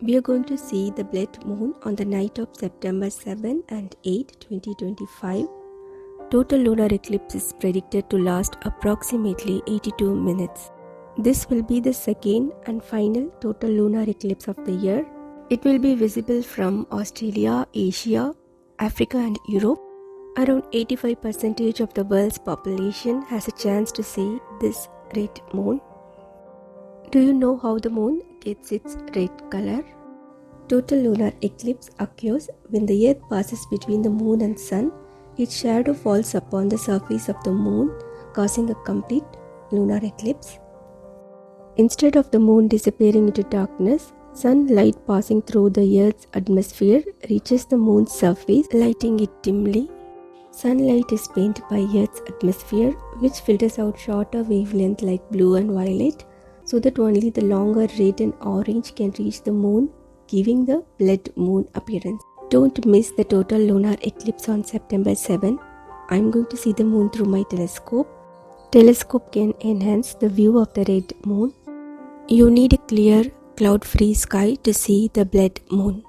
We are going to see the blood moon on the night of September 7 and 8, 2025. Total lunar eclipse is predicted to last approximately 82 minutes. This will be the second and final total lunar eclipse of the year. It will be visible from Australia, Asia, Africa and Europe. Around 85% of the world's population has a chance to see this red moon. Do you know how the moon gets its red color? Total lunar eclipse occurs when the earth passes between the moon and sun. Its shadow falls upon the surface of the moon, causing a complete lunar eclipse. Instead of the moon disappearing into darkness, sunlight passing through the earth's atmosphere reaches the moon's surface, lighting it dimly. Sunlight is bent by earth's atmosphere, which filters out shorter wavelengths like blue and violet, so that only the longer red and orange can reach the moon, giving the blood moon appearance. Don't miss the total lunar eclipse on September 7. I'm going to see the moon through my telescope. Telescope can enhance the view of the red moon. You need a clear, cloud-free sky to see the blood moon.